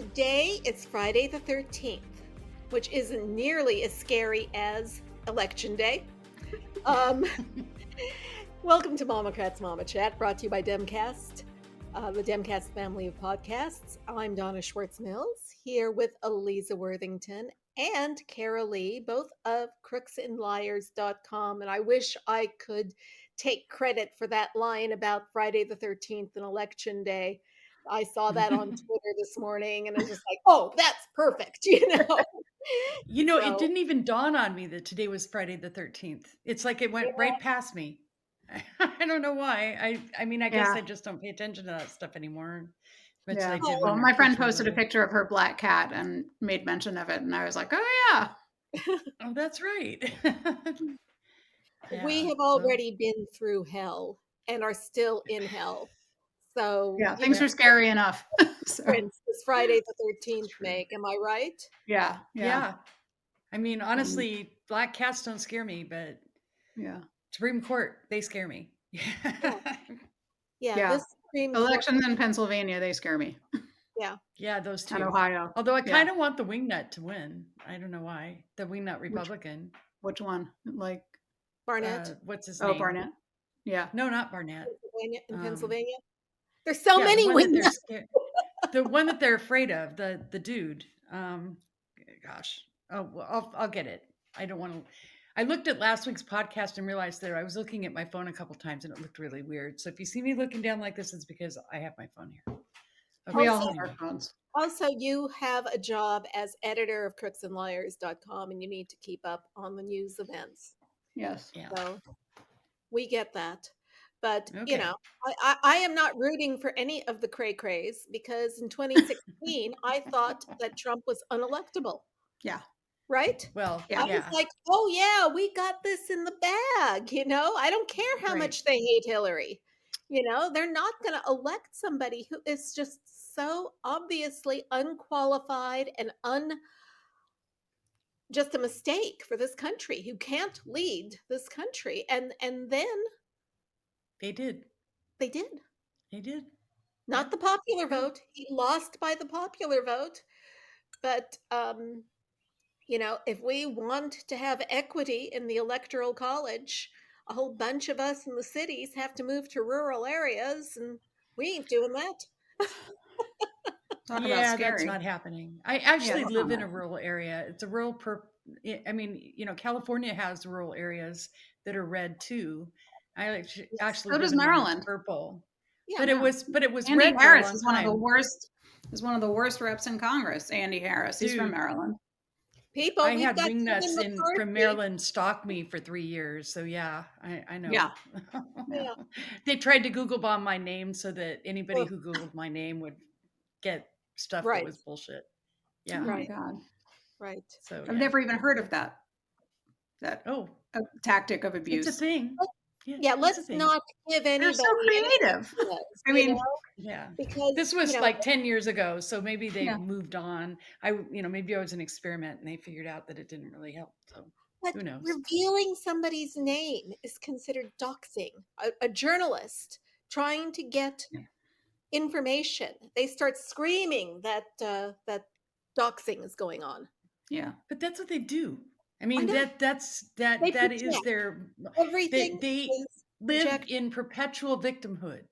Today is Friday the 13th, which isn't nearly as scary as Election Day. Welcome to MOMocrats Mama Chat, brought to you by DemCast, the DemCast family of podcasts. I'm Donna Schwartz Mills, here with Aliza Worthington and Karoli, both of crooksandliars.com. And I wish I could take credit for that line about Friday the 13th and Election Day. I saw that on Twitter this morning and I was just like, oh, that's perfect, It didn't even dawn on me that today was Friday the 13th. It's like it went right past me. I don't know why. I guess I just don't pay attention to that stuff anymore. Yeah. Well, my friend posted a picture of her black cat and made mention of it, and I was like, oh, yeah. Oh, that's right. We have already been through hell and are still in hell. So yeah, things are scary enough. So. This Friday the 13th make, am I right? Yeah. I mean, honestly, black cats don't scare me, but Supreme Court, they scare me. Yeah. This elections in Pennsylvania, they scare me. Yeah, those two. And Ohio. Although I kind of want the wingnut to win. I don't know why. The wingnut Republican. Which one? Like Barnett? What's his name? Oh, Barnett. Yeah. No, not Barnett. Pennsylvania. There's so many wingnuts. The one that they're afraid of, the dude. Gosh. Oh, well, I'll get it. I don't want to. I looked at last week's podcast and realized that I was looking at my phone a couple times and it looked really weird. So if you see me looking down like this, it's because I have my phone here. Okay. We all have our phones. Also, you have a job as editor of crooksandliars.com and you need to keep up on the news events. Yes. Yeah. So we get that. But, I am not rooting for any of the cray-crays because in 2016, I thought that Trump was unelectable. Yeah. Right? Well, I was like, oh, yeah, we got this in the bag. I don't care how much they hate Hillary. They're not going to elect somebody who is just so obviously unqualified and just a mistake for this country, who can't lead this country. And then They did. Not the popular vote. He lost by the popular vote. But, if we want to have equity in the Electoral College, a whole bunch of us in the cities have to move to rural areas, and we ain't doing that. That's not happening. I actually live in a rural area. It's a rural California has rural areas that are red too. I actually so does Maryland. Purple. Yeah, but it was Andy red Harris for a long is one time. of the worst. Is one of the worst reps in Congress. Andy Harris. He's from Maryland. People, I had wingnuts from Maryland stalk me for 3 years. So I know. Yeah. They tried to Google bomb my name so that anybody who Googled my name would get stuff that was bullshit. Yeah. Oh my God. Right. So I've never even heard of that. A tactic of abuse. It's a thing. Yeah, let's not give anybody. They're so creative. I mean, because this was like 10 years ago, so maybe they moved on. Maybe I was an experiment and they figured out that it didn't really help. So who knows? Revealing somebody's name is considered doxing. A journalist trying to get information, they start screaming that doxing is going on. Yeah, but that's what they do. I mean, that is their everything. They live in perpetual victimhood,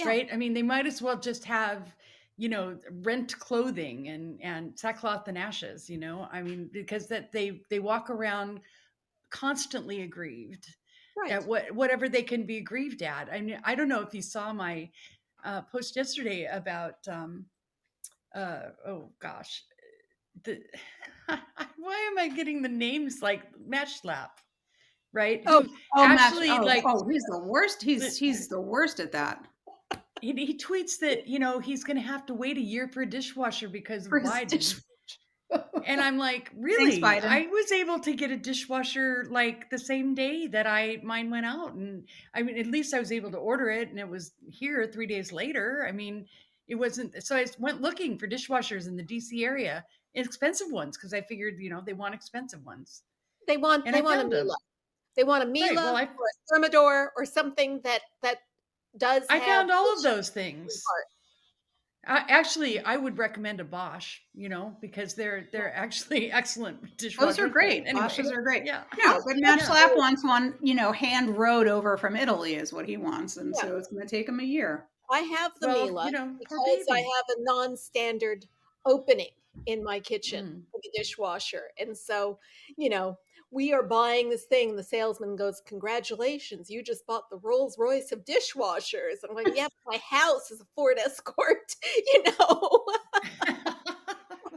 right? I mean, they might as well just have, rent clothing and sackcloth and ashes, I mean, because that they walk around constantly aggrieved at whatever they can be aggrieved at. I mean, I don't know if you saw my post yesterday about, oh gosh. Why am I getting the names like Matchlap, right? He's the worst. He's the worst at that. He tweets that he's going to have to wait a year for a dishwasher because of Biden. And I'm like, really? Thanks, Biden. I was able to get a dishwasher like the same day that mine went out, and I mean, at least I was able to order it, and it was here 3 days later. I mean, it wasn't. So I went looking for dishwashers in the DC area. Expensive ones, because I figured they want expensive ones. They want a Miele. They want a Miele or a Thermador or something that does. I found all of those things. I would recommend a Bosch, because they're actually excellent dishwasher. Those are great. Anyway. Bosches are great. Yeah. No, but Matt Schlapp wants one, hand rowed over from Italy is what he wants. And so it's going to take him a year. I have the Miele because I have a non-standard opening in my kitchen for the dishwasher. And so, we are buying this thing. The salesman goes, "Congratulations, you just bought the Rolls Royce of dishwashers." And I'm like, "Yeah, my house is a Ford Escort."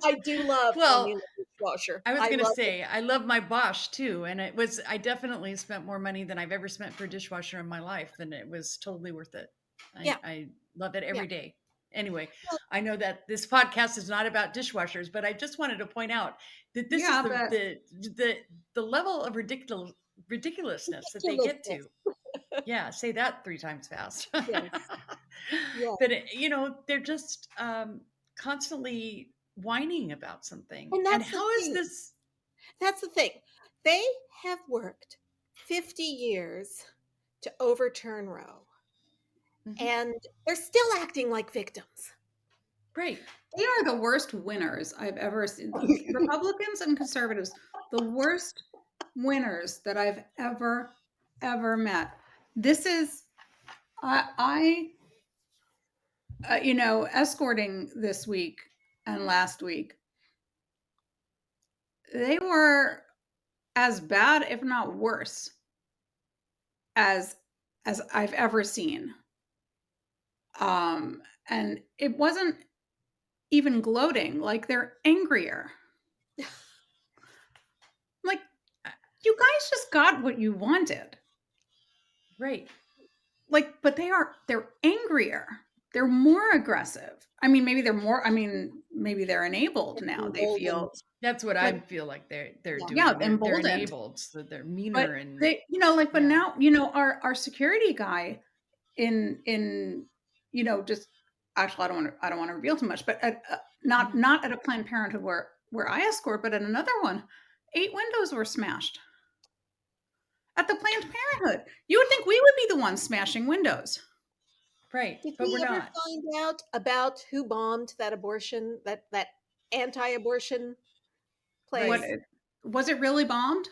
I do love the dishwasher. I was going to say, I love my Bosch too. And I definitely spent more money than I've ever spent for a dishwasher in my life. And it was totally worth it. I love it every day. Anyway, I know that this podcast is not about dishwashers, but I just wanted to point out that this is the level of ridiculousness that they get to. Yeah, say that 3 times fast. Yes. Yeah. But they're just constantly whining about something. And how is this? That's the thing. They have worked 50 years to overturn Roe. And they're still acting like victims. Right. They are the worst winners I've ever seen. Republicans and conservatives, the worst winners that I've ever met. This is, escorting this week and last week, they were as bad, if not worse, as I've ever seen. And it wasn't even gloating, like they're angrier. Like, you guys just got what you wanted. Right. Like, but they're angrier. They're more aggressive. I mean, maybe they're enabled now. They feel that's what I feel like they're doing. Yeah, they're enabled, so they're meaner. But and they, but now, our security guy in just actually I don't want to reveal too much, but not at a Planned Parenthood where I escort, but at another one, 8 windows were smashed at the Planned Parenthood. You would think we would be the ones smashing windows. Right. Did but we we're ever not. find out about who bombed that abortion, that anti-abortion place? Was it really bombed?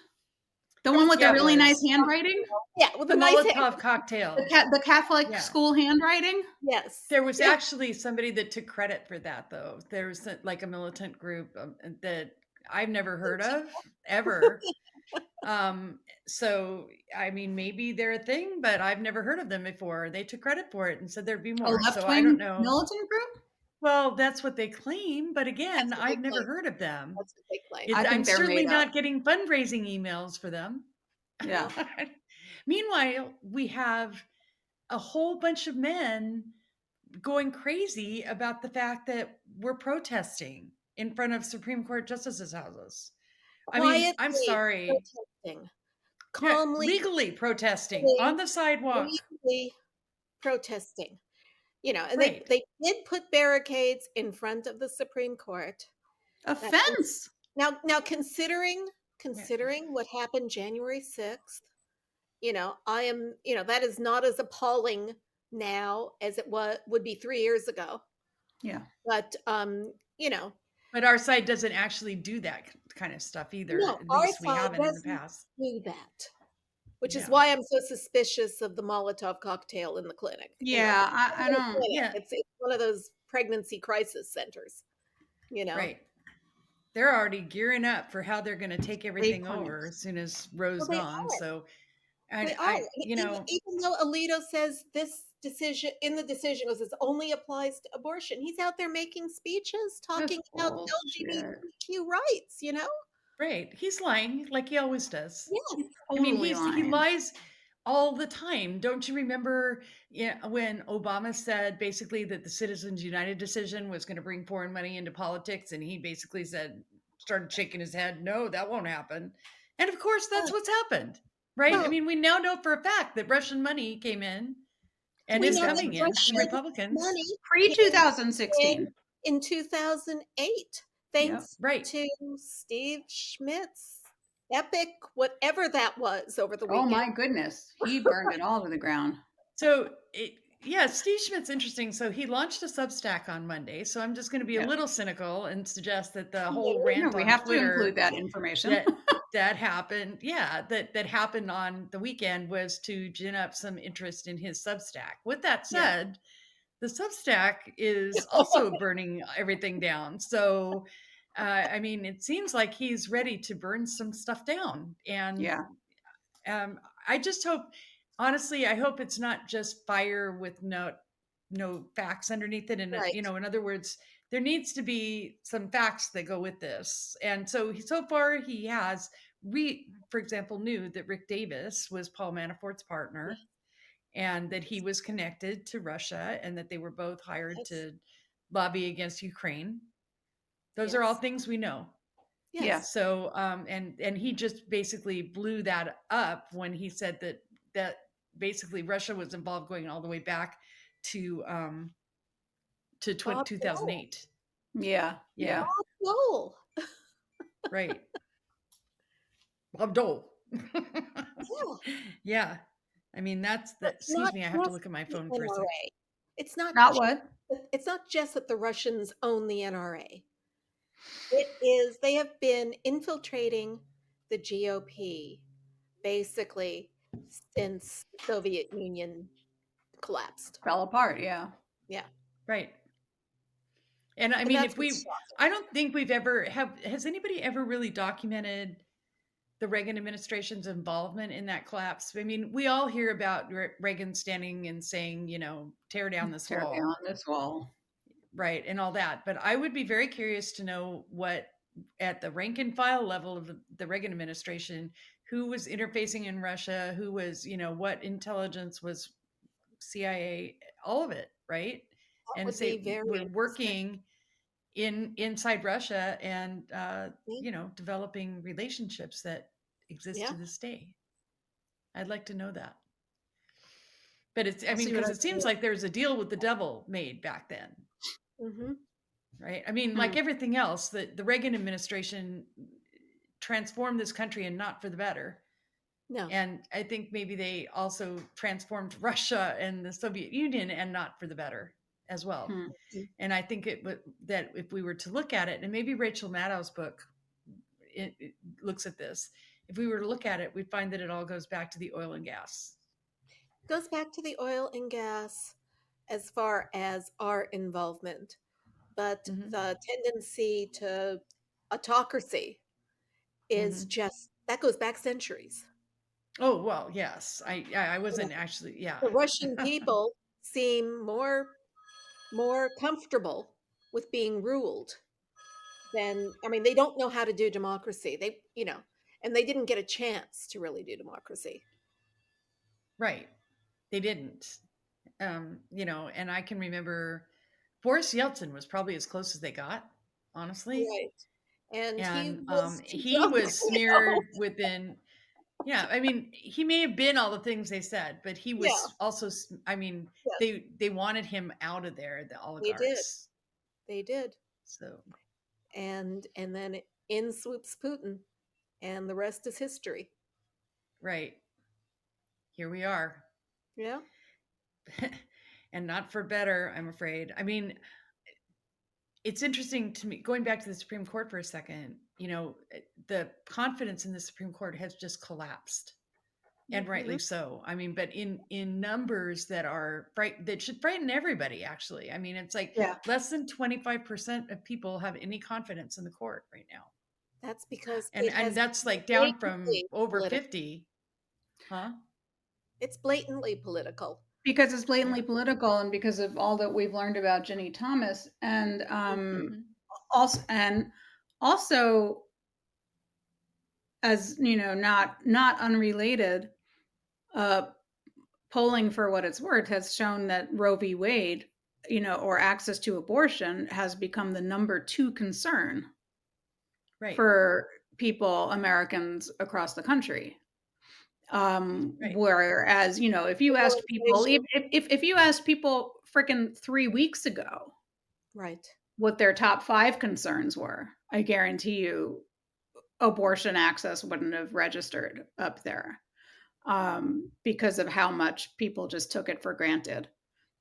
The one with the really nice handwriting? Yeah, with the Molotov cocktail. The Catholic school handwriting? Yes. There was actually somebody that took credit for that, though. There was like a militant group that I've never heard of, ever. So, I mean, maybe they're a thing, but I've never heard of them before. They took credit for it and said there'd be more. So I don't know. Militant group? Well, that's what they claim, but again, I've never heard of them. That's what they claim. I'm certainly not getting fundraising emails for them. Yeah. Meanwhile, we have a whole bunch of men going crazy about the fact that we're protesting in front of Supreme Court justices' houses. I mean, I'm sorry. Calmly, legally protesting on the sidewalk. Legally protesting. And they did put barricades in front of the Supreme Court. A fence. Now considering what happened January 6th, I am, that is not as appalling now as it would be 3 years ago. Yeah. But but our side doesn't actually do that kind of stuff either. No, at least we haven't in the past. Do that. Which is why I'm so suspicious of the Molotov cocktail in the clinic. Yeah, I don't. Yeah, it's one of those pregnancy crisis centers. Right. They're already gearing up for how they're going to take everything over as soon as Roe's gone. So, even though Alito says this decision goes, it only applies to abortion. He's out there making speeches talking about LGBTQ rights. Right. He's lying like he always does. Yeah. I mean, he lies all the time. Don't you remember when Obama said basically that the Citizens United decision was going to bring foreign money into politics? And he basically started shaking his head. No, that won't happen. And of course, that's what's happened. Right. I mean, we now know for a fact that Russian money came in and is coming in from Republicans. Pre-2016. In 2008. Thanks to Steve Schmidt's epic, whatever that was over the weekend. Oh my goodness. He burned it all to the ground. So Yeah, Steve Schmidt's interesting. So he launched a Substack on Monday. So I'm just going to be a little cynical and suggest that the whole rant we on have Twitter to include that information that happened, that happened on the weekend was to gin up some interest in his Substack. With that said, the Substack is also burning everything down. So, I mean, it seems like he's ready to burn some stuff down. And I just hope, honestly, I hope it's not just fire with no facts underneath it. And, in other words, there needs to be some facts that go with this. And so far he has, for example, knew that Rick Davis was Paul Manafort's partner and that he was connected to Russia and that they were both hired to lobby against Ukraine. Those are all things we know. Yes. So, and he just basically blew that up when he said that basically Russia was involved going all the way back to 2008. Yeah. Dole. Right. Bob Dole. Yeah. I mean, excuse me, I have to look at my phone for a second. It's not what? It's not just that the Russians own the NRA. It is, they have been infiltrating the GOP basically since the Soviet Union collapsed. Fell apart, yeah. Right. And I mean, I don't think we've ever has anybody ever really documented the Reagan administration's involvement in that collapse? I mean, we all hear about Reagan standing and saying, tear down this wall. Tear down this wall. Right. And all that. But I would be very curious to know what, at the rank and file level of the Reagan administration, who was interfacing in Russia, who was, what intelligence was CIA, all of it. Right. And say we're working inside Russia and, developing relationships that exist to this day. I'd like to know that. But because it seems like there's a deal with the devil made back then. Mm-hmm. Right. I mean, like everything else, the Reagan administration transformed this country and not for the better. No. And I think maybe they also transformed Russia and the Soviet Union and not for the better as well. Mm-hmm. And I think that if we were to look at it, and maybe Rachel Maddow's book it looks at this, if we were to look at it, we'd find that it all goes back to the oil and gas. It goes back to the oil and gas as far as our involvement. But the tendency to autocracy is just, that goes back centuries. Oh, well, yes. I wasn't actually, The Russian people seem more comfortable with being ruled than, they don't know how to do democracy. And they didn't get a chance to really do democracy. Right. They didn't. And I can remember Boris Yeltsin was probably as close as they got, honestly. Right. And he was smeared within. Yeah, he may have been all the things they said, but he was also. They wanted him out of there. The oligarchs. They did. So. And then in swoops Putin, and the rest is history. Right. Here we are. Yeah. And not for better, I'm afraid. It's interesting to me, going back to the Supreme Court for a second, the confidence in the Supreme Court has just collapsed, and rightly so. But in numbers that should frighten everybody, actually. It's like less than 25% of people have any confidence in the court right now. That's because and that's like down from over 50. Huh? It's blatantly political. Because it's blatantly political, and because of all that we've learned about Ginny Thomas, and also, as not unrelated, polling, for what it's worth, has shown that Roe v. Wade, or access to abortion, has become the number 2 concern for Americans across the country. Whereas, if you asked people, if you asked people frickin' 3 weeks ago, what their top 5 concerns were, I guarantee you abortion access wouldn't have registered up there, because of how much people just took it for granted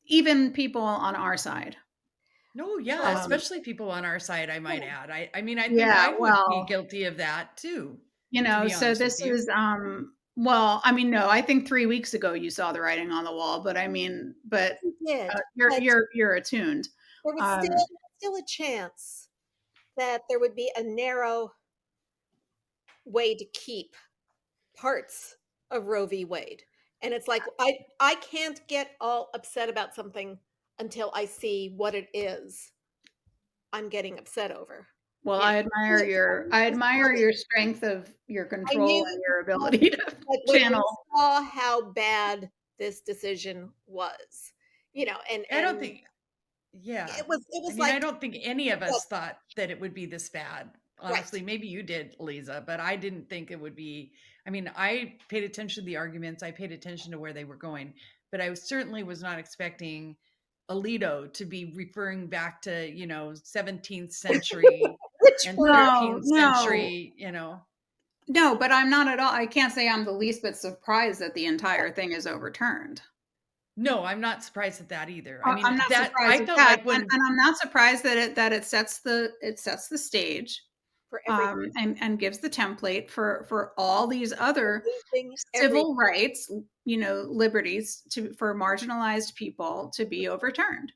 even people on our side. No, yeah, especially people on our side, I might add. I mean, I think Yeah, I would be guilty of that too. You To know, be so honest this with you. is well, I mean, no, I think 3 weeks ago you saw the writing on the wall, but I mean, but You did, but you're attuned. there was still a chance that there would be a narrow way to keep parts of Roe v. Wade. And it's like I can't get all upset about something until I see what it is I'm getting upset over. Well, You know, I admire your strength of your I control knew and your ability to when we channel. saw how bad this decision was, and I don't think, yeah. it was I mean, like, I don't think any of us thought that it would be this bad. Honestly, right. maybe you did, Aliza, but I didn't think it would be. I mean, I paid attention to the arguments. I paid attention to where they were going, but I certainly was not expecting Alito to be referring back to, 17th century and 13th century, No, but I'm not at all. I can't say I'm the least bit surprised that the entire thing is overturned. No, I'm not surprised at that either. I mean, I'm not that surprised I at felt that, like when and I'm not surprised that it sets the stage For everything. and gives the template for all these other civil rights, liberties for marginalized people to be overturned.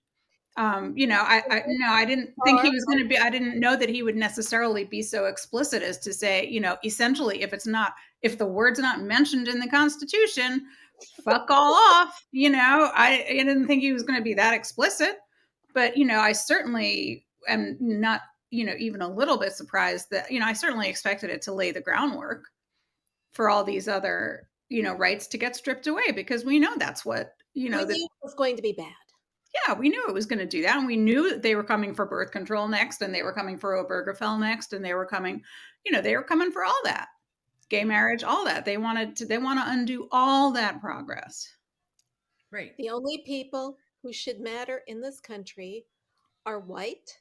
I didn't think he was going to be. I didn't know that he would necessarily be so explicit as to say, essentially, if the word's not mentioned in the Constitution, fuck all off. I didn't think he was going to be that explicit, but I certainly am not, even a little bit surprised that I certainly expected it to lay the groundwork for all these other rights to get stripped away, because we know that's what we knew it was going to be bad. Yeah, we knew it was going to do that, and we knew that they were coming for birth control next, and they were coming for Obergefell next, and they were coming for all that, gay marriage, all that. They want to undo all that progress. Right. The only people who should matter in this country are white,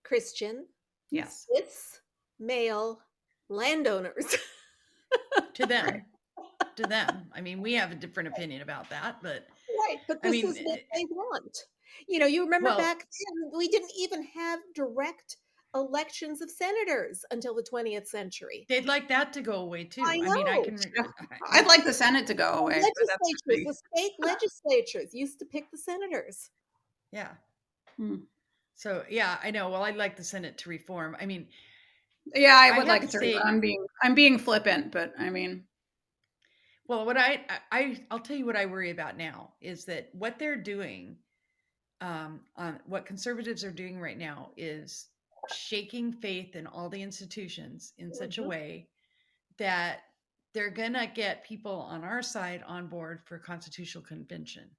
Christian, yes, cis, male landowners. To them. I mean, we have a different opinion about that, but right. But this is what they want. You remember back then, we didn't even have direct elections of senators until the 20th century. They'd like that to go away too. I know. I'd like the Senate to go away. The state legislatures used to pick the senators. Yeah. So yeah, I know. Well, I'd like the Senate to reform. I mean, yeah, I would like it to reform. I'm being flippant, but I mean, well, what I'll tell you what I worry about now is that what they're doing, on what conservatives are doing right now is shaking faith in all the institutions in such a way that they're gonna get people on our side on board for constitutional convention.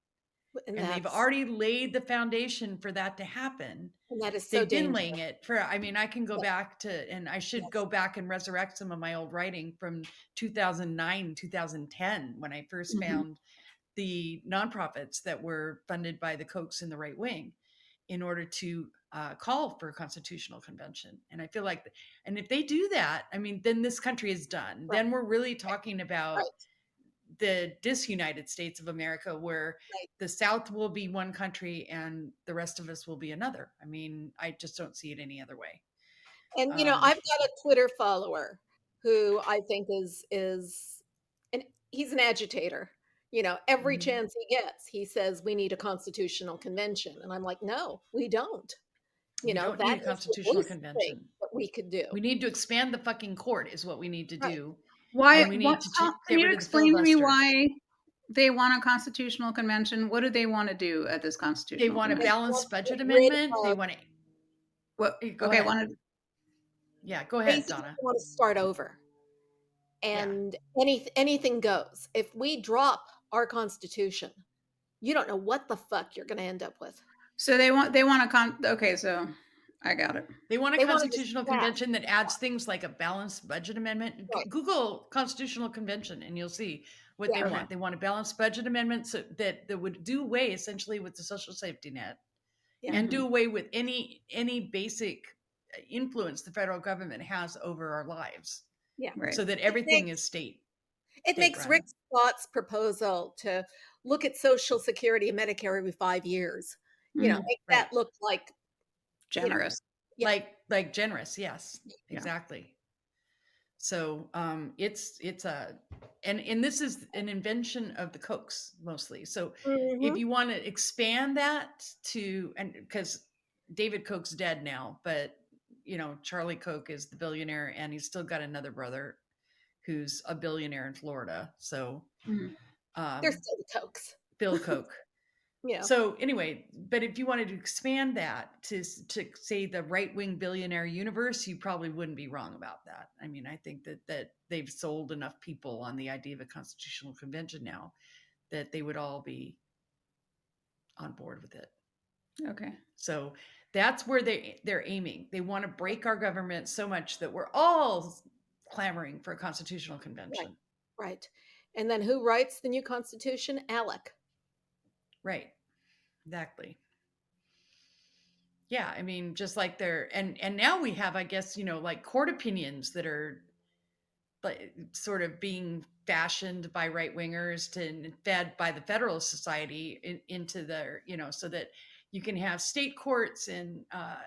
And they've already laid the foundation for that to happen. And that is so they've been laying it for, I mean, I can go back to, and I should go back and resurrect some of my old writing from 2009, 2010, when I first found the nonprofits that were funded by the Kochs and the right wing in order to call for a constitutional convention. And I feel like, and if they do that, I mean, then this country is done. Right. Then we're really talking about the disunited states of America, where the South will be one country and the rest of us will be another. I mean, I just don't see it any other way. And, I've got a Twitter follower who I think is and he's an agitator. Every chance he gets, he says, we need a constitutional convention. And I'm like, no, we don't. We don't need a constitutional convention. What we could do. We need to expand the fucking court is what we need to do. Why? And we need to can you explain to me why they want a constitutional convention? What do they want to do at this constitutional? They want a balanced budget amendment. They want to. What? Okay, Yeah, go ahead, Donna. They want to start over, and anything goes. If we drop our constitution, you don't know what the fuck you're going to end up with. So they want okay, so I got it. They want a constitutional convention that adds things like a balanced budget amendment. Right. Google constitutional convention and you'll see what they want. They want a balanced budget amendment so that would do away essentially with the social safety net and do away with any basic influence the federal government has over our lives. Yeah. Right. So that everything is state. It makes Rick Scott's proposal to look at Social Security and Medicare every 5 years. Make that look like generous. Like generous. Yes, exactly. So it's and this is an invention of the Kochs mostly. So if you want to expand that to, and because David Koch's dead now, but Charlie Koch is the billionaire, and he's still got another brother who's a billionaire in Florida. So they're still the Kochs. Bill Koch. Yeah. So anyway, but if you wanted to expand that to say the right-wing billionaire universe, you probably wouldn't be wrong about that. I mean, I think that they've sold enough people on the idea of a constitutional convention now that they would all be on board with it. Okay. So that's where they're aiming. They want to break our government so much that we're all clamoring for a constitutional convention. Right. And then who writes the new constitution? Alec. Right. Exactly. Yeah, I mean, just like they're and now we have, I guess, like court opinions that are like sort of being fashioned by right wingers and fed by the Federalist Society into their, so that you can have state courts and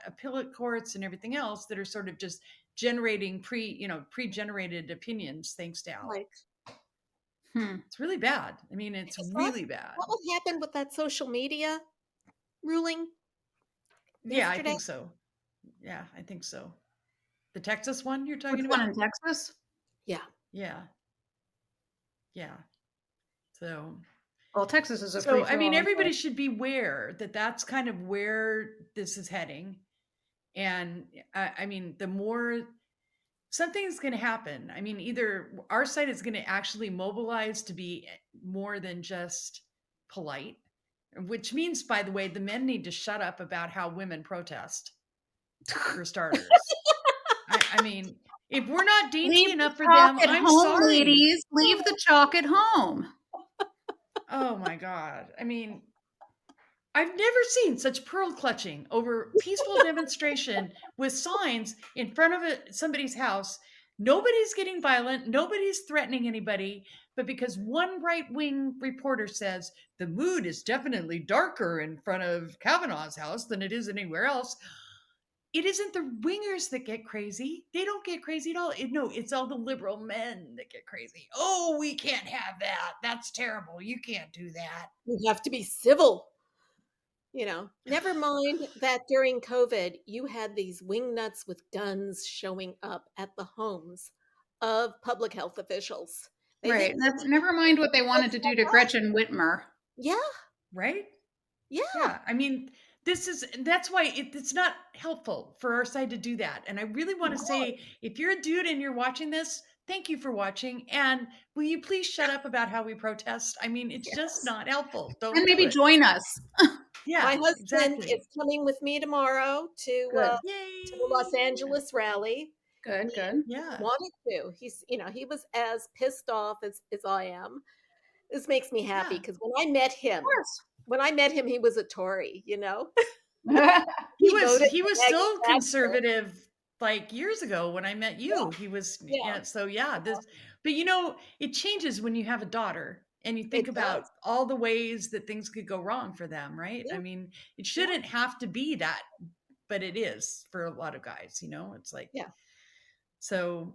appellate courts and everything else that are sort of just generating pre-generated opinions thanks to Alec. Right. It's really bad. I mean, it's really bad. What happened with that social media ruling? Yeah, I think so. Yeah, I think so. The Texas one you're talking about? One in Texas? Yeah. Yeah. Yeah. So. Well, Texas is a. So I mean, everybody should be aware that that's kind of where this is heading, and I mean, the more something's going to happen. I mean, either our side is going to actually mobilize to be more than just polite. Which means, by the way, the men need to shut up about how women protest, for starters. I mean, if we're not dainty enough for them, I'm sorry. Ladies, leave the chalk at home. Oh my God. I mean, I've never seen such pearl clutching over peaceful demonstration with signs in front of somebody's house. Nobody's getting violent. Nobody's threatening anybody. But because one right-wing reporter says the mood is definitely darker in front of Kavanaugh's house than it is anywhere else, it isn't the wingers that get crazy. They don't get crazy at all. No, it's all the liberal men that get crazy. Oh, we can't have that. That's terrible. You can't do that. We have to be civil. Never mind that during COVID, you had these wingnuts with guns showing up at the homes of public health officials. Right. Never mind what they wanted to do to Gretchen Whitmer. Yeah. Right? Yeah. I mean, that's why it's not helpful for our side to do that. And I really want to say, if you're a dude and you're watching this, thank you for watching. And will you please shut up about how we protest? I mean, it's just not helpful. And maybe join us. Yeah, my husband is coming with me tomorrow to the Los Angeles rally. Good. Yeah, wanted to. He's, he was as pissed off as I am. This makes me happy because when I met him, he was a Tory. He was still conservative like years ago when I met you. Yeah. He was but it changes when you have a daughter. And you think about all the ways that things could go wrong for them, right? Yeah. I mean, it shouldn't have to be that, but it is for a lot of guys, it's like, so,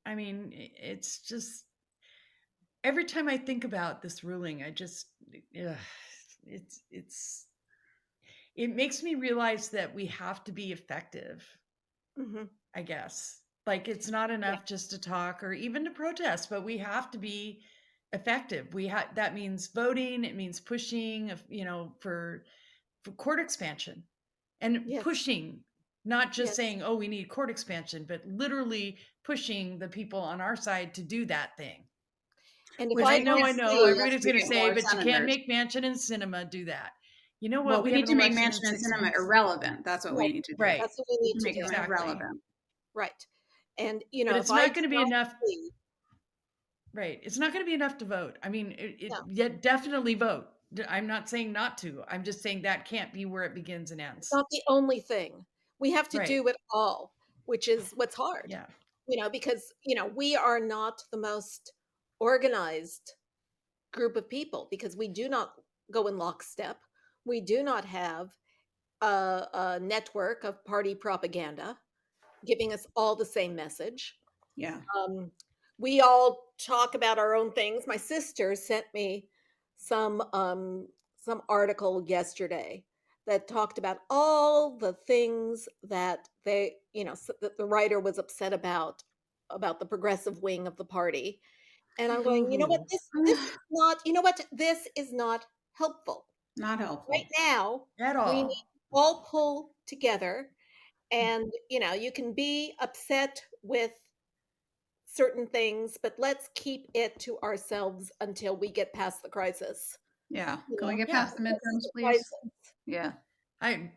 I mean, it's just, every time I think about this ruling, I just, it makes me realize that we have to be effective, I guess. Like, it's not enough just to talk or even to protest, but we have to be effective. That means voting. It means pushing, for court expansion and pushing, not just saying, oh, we need court expansion, but literally pushing the people on our side to do that thing. And if I know, everybody's going to say, but you can't make Manchin and Sinema do that. You know what? Well, we need to make Manchin and Sinema irrelevant. That's what we need to do. Right. That's what we need to make them irrelevant. Right. And, but it's not going to be enough. Right. It's not going to be enough to vote. I mean, definitely vote. I'm not saying not to. I'm just saying that can't be where it begins and ends. It's not the only thing. We have to do it all, which is what's hard. Yeah. Because, we are not the most organized group of people because we do not go in lockstep. We do not have a network of party propaganda giving us all the same message. Yeah. We all talk about our own things. My sister sent me some article yesterday that talked about all the things that they, that the writer was upset about the progressive wing of the party. And I'm going, you know what, this is not, this is not helpful. Not helpful. Right now, at all. we need to all pull together, and you can be upset with certain things, but let's keep it to ourselves until we get past the crisis. Yeah. Can we get past the midterms, please? Yeah. I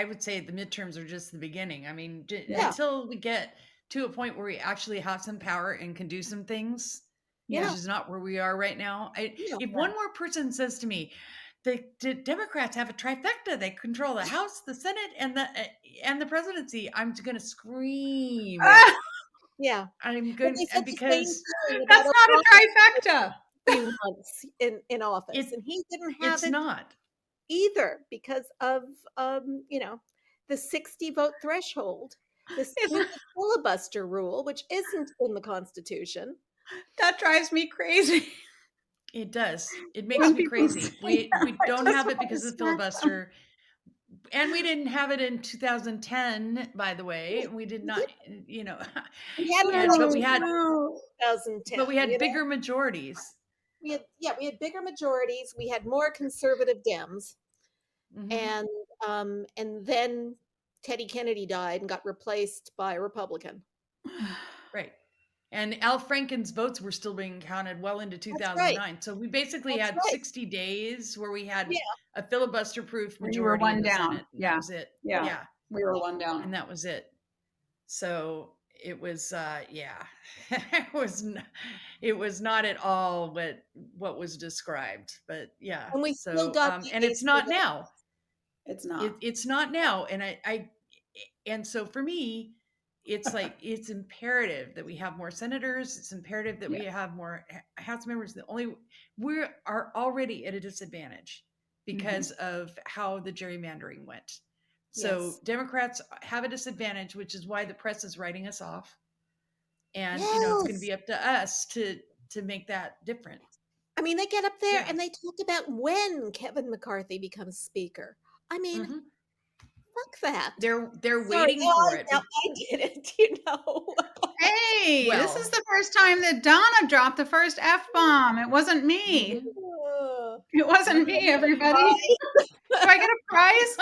would say the midterms are just the beginning. I mean, until we get to a point where we actually have some power and can do some things, which is not where we are right now. If one more person says to me, the Democrats have a trifecta, they control the House, the Senate, and the presidency, I'm going to scream. Yeah, I'm going to, because that's not a trifecta. Few months in office, and he didn't have it. Not either because of the 60 vote threshold, this filibuster rule, which isn't in the Constitution. That drives me crazy. It does. It makes me crazy. We don't have it because of the filibuster. And we didn't have it in 2010, by the way. We did not, we had but we had 2010. But we had bigger majorities. We had bigger majorities. We had more conservative Dems, and then Teddy Kennedy died and got replaced by a Republican. Right. And Al Franken's votes were still being counted well into 2009. Right. So we basically had 60 days where we had a filibuster-proof majority. We were one down. Senate, that was it. Yeah. We were one down. And that was it. So it was, it was not at all what was described, but yeah. And we still got and it's not now. It's not. It's not now. And so for me, it's like, it's imperative that we have more senators. It's imperative that we have more House members. We are already at a disadvantage because of how the gerrymandering went. So Democrats have a disadvantage, which is why the press is writing us off. And, it's going to be up to us to make that different. I mean, they get up there and they talk about when Kevin McCarthy becomes speaker. I mean, fuck that. They're waiting for it. I did it, Hey, this is the first time that Donna dropped the first F-bomb. It wasn't me. It wasn't me, everybody. Do I get a prize?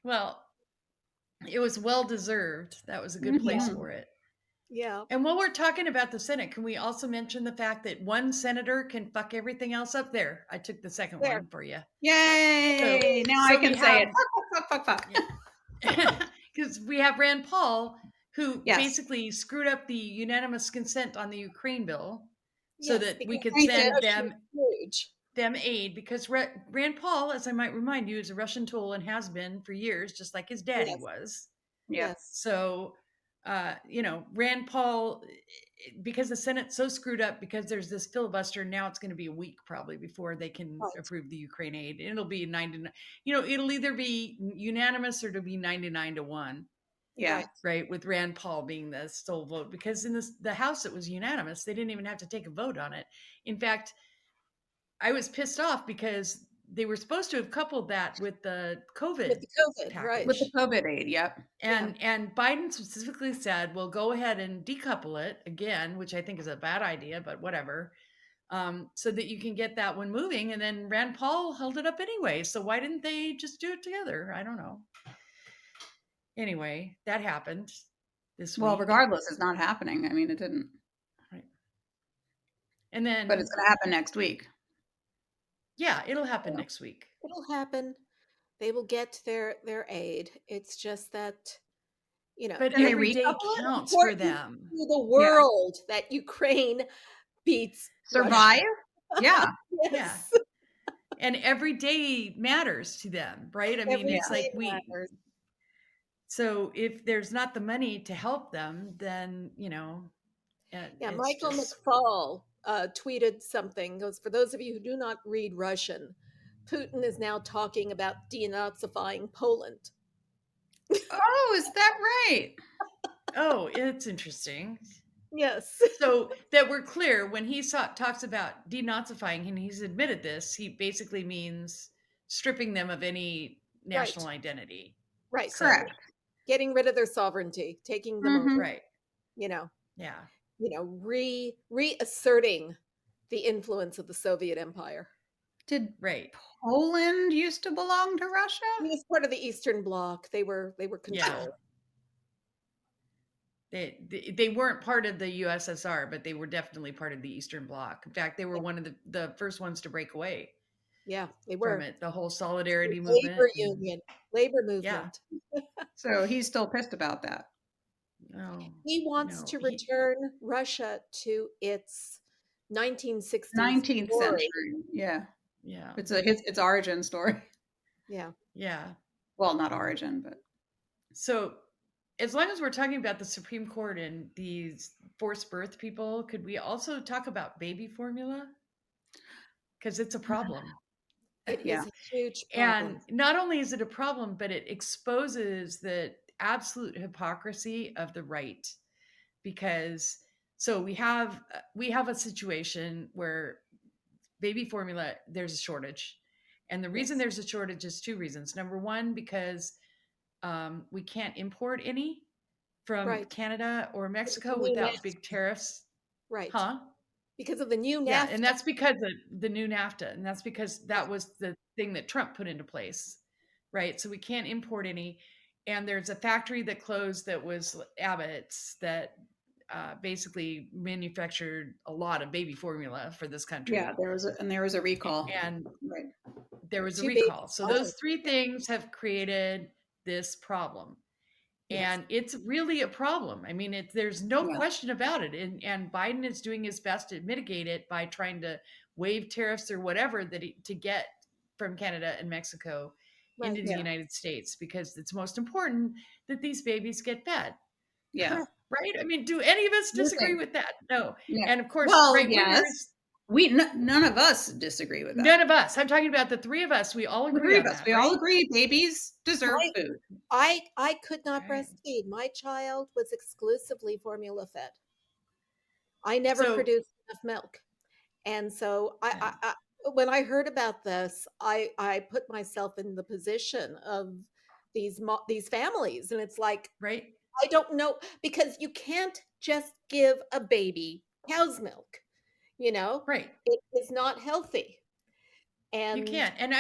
Well, it was well deserved. That was a good place for it. Yeah. And while we're talking about the Senate, can we also mention the fact that one senator can fuck everything else up there? I took the second one for you. Yay! Now I can say it. Fuck. Because we have Rand Paul, who basically screwed up the unanimous consent on the Ukraine bill so that we could send them aid, because Rand Paul, as I might remind you, is a Russian tool and has been for years, just like his daddy was. Yes. So, Rand Paul, because the Senate's so screwed up, because there's this filibuster, now it's going to be a week probably before they can approve the Ukraine aid. It'll be 99. It'll either be unanimous or it'll be 99-1. Yeah. Right. With Rand Paul being the sole vote, because in the House, it was unanimous. They didn't even have to take a vote on it. In fact, I was pissed off because they were supposed to have coupled that with the COVID. With the COVID, package. right. With the COVID aid, yep. And Biden specifically said, we'll go ahead and decouple it again, which I think is a bad idea, but whatever, so that you can get that one moving. And then Rand Paul held it up anyway. So why didn't they just do it together? I don't know. Anyway, that happened this week. Well, regardless, it's not happening. I mean, it didn't. Right. And then, but it's going to happen next week. Yeah, it'll happen next week. It'll happen. They will get their aid. It's just that, But every day counts for them. To the world that Ukraine beats. Survive? Yeah. Yes. And every day matters to them, right? I mean, it's like matters. So if there's not the money to help them, then, Michael McFaul tweeted something. Goes, for those of you who do not read Russian, Putin is now talking about denazifying Poland. Oh, is that right? Oh, it's interesting. Yes. So that we're clear, when he talks about denazifying, and he's admitted this, he basically means stripping them of any national identity. Right. So, Correct. Getting rid of their sovereignty, taking them over. Right. Yeah. reasserting the influence of the Soviet Empire. Did Poland used to belong to Russia? It was part of the Eastern Bloc. They were controlled. They weren't part of the USSR, but they were definitely part of the Eastern Bloc. In fact, they were one of the first ones to break away. Yeah, they were. From it, the whole solidarity movement. Labor movement. Yeah. So he's still pissed about that. No. He wants to return Russia to its 1960s 19th story. century. Yeah. Yeah. It's its origin story. Yeah. Yeah. Well, not origin, but. So as long as we're talking about the Supreme Court and these forced birth people, could we also talk about baby formula? Because it's a problem. It is a huge problem. And not only is it a problem, but it exposes the absolute hypocrisy of the right. Because so we have a situation where baby formula, there's a shortage. And the reason there's a shortage is two reasons. Number one, because we can't import any from Canada or Mexico without big tariffs. Right. Huh? Because of the new NAFTA. Yeah, and that's because of the new NAFTA. And that's because that was the thing that Trump put into place, right? So we can't import any. And there's a factory that closed that was Abbott's that basically manufactured a lot of baby formula for this country. Yeah, there was a recall. And there was a recall. So those three things have created this problem. And it's really a problem. I mean, there's no question about it. And Biden is doing his best to mitigate it by trying to waive tariffs or whatever to get from Canada and Mexico into the United States, because it's most important that these babies get fed. Yeah. Right? I mean, do any of us disagree with that? No. Yeah. And of course, none of us disagree with that. None of us. I'm talking about the three of us. We all agree on that. We all agree babies deserve food. I could not breastfeed. My child was exclusively formula fed. I never produced enough milk. And so I when I heard about this, I put myself in the position of these families, and it's like, I don't know, because you can't just give a baby cow's milk, it is not healthy. And you can't. And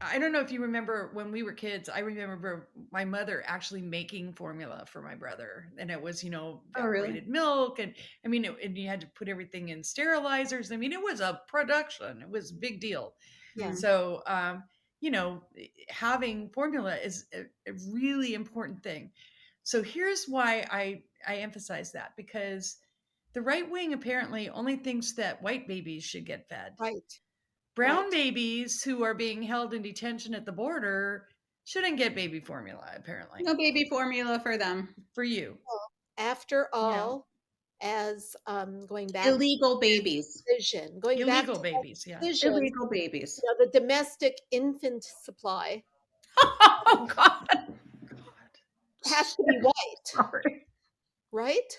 I don't know if you remember when we were kids, I remember my mother actually making formula for my brother, and it was, evaporated milk. And I mean, and you had to put everything in sterilizers. I mean, it was a production. It was a big deal. Yeah. So, having formula is a really important thing. So here's why I emphasize that, because the right wing apparently only thinks that white babies should get fed. Right. Brown babies who are being held in detention at the border shouldn't get baby formula, apparently. No baby formula for them. For you. Well, after all, as going back illegal babies. Illegal babies, yeah. Illegal babies. The domestic infant supply. Oh, God. Has to be white. Sorry. Right?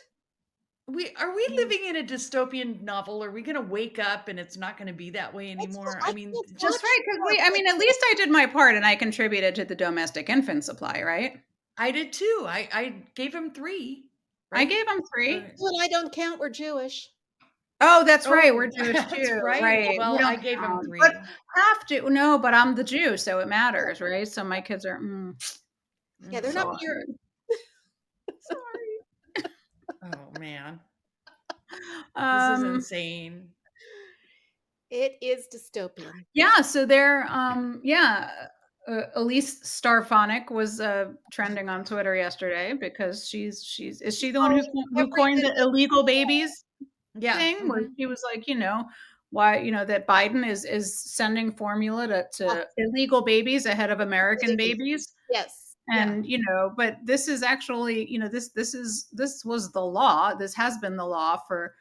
Are we living in a dystopian novel? Are we going to wake up and it's not going to be that way anymore? I mean, just right, because at least I did my part and I contributed to the domestic infant supply, right? I did too. I gave him 3. Right? I gave him 3. Well, I don't count. We're Jewish. Oh, that's right. We're Jewish too. Right. Well, I gave him 3. But have to. No, but I'm the Jew, so it matters, right? So my kids are. Yeah, they're not pure. Sorry. Oh man, this is insane. It is dystopian. Yeah. So they're Elise Starphonic was trending on Twitter yesterday because is she the one who coined the illegal babies thing? Where she was like, why that Biden is sending formula to illegal babies ahead of American babies. Yes. And but this is actually this was the law. This has been the law for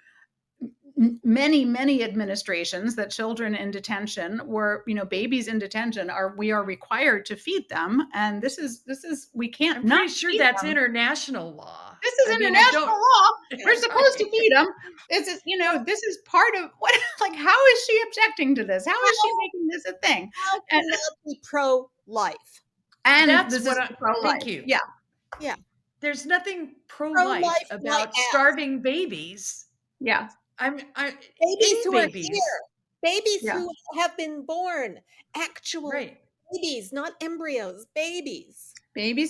many administrations that children in detention babies in detention we are required to feed them. And this is, we can't. I'm pretty sure that's international law. This is international law. We're supposed to feed them. This is, this is part of what, like, how is she objecting to this? How is she making this a thing? How can that be pro-life? And that's what pro-life. Thank you. Yeah. Yeah. There's nothing pro-life about starving babies. Yeah. Babies who are here. Babies who have been born. Actual babies, not embryos. Babies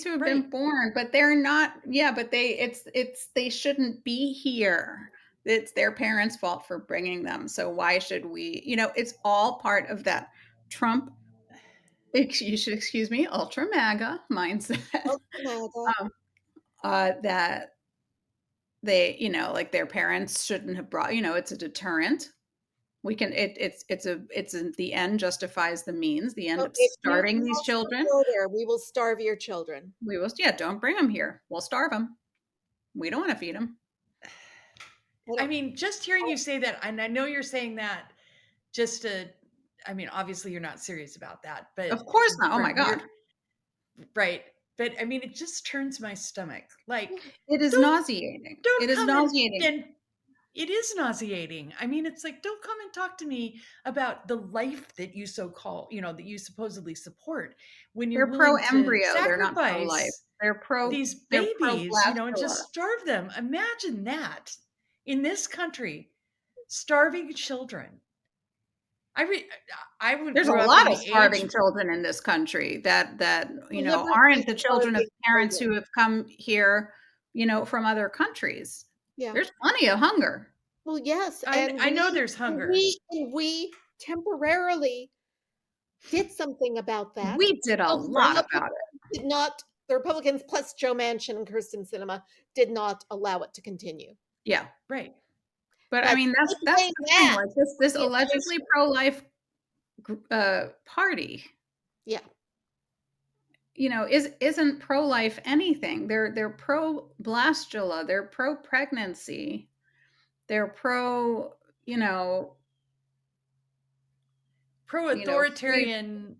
who have been born, but they're not. Yeah, but they shouldn't be here. It's their parents' fault for bringing them. So why should we? It's all part of that Trump. You should excuse me, ultra MAGA mindset. Ultra MAGA. That they, like, their parents shouldn't have brought. It's a deterrent. We can. It's the end justifies the means. The end of starving these children. We will starve your children. We will. Yeah, don't bring them here. We'll starve them. We don't want to feed them. I mean, just hearing you say that, and I know you're saying that just to. I mean, obviously you're not serious about that, but of course not. Oh my God. Right. But I mean, it just turns my stomach. Like, it is nauseating. It is nauseating. It is nauseating. I mean, it's like, don't come and talk to me about the life that you that you supposedly support when you're pro-embryo. They're not pro-life. They're pro these babies, and just starve them. Imagine that in this country, starving children. I would. There's a lot of starving children in this country that aren't the children of parents who have come here, from other countries. Yeah, there's plenty of hunger. Well, yes, and I know there's hunger. We temporarily did something about that. We did a lot about it. Did not the Republicans plus Joe Manchin and Kirsten Sinema did not allow it to continue. Yeah, right. But I mean, that's the thing. Like this allegedly pro-life party. Yeah. Isn't pro-life anything. They're pro-blastula, they're pro-pregnancy, they're pro-authoritarian,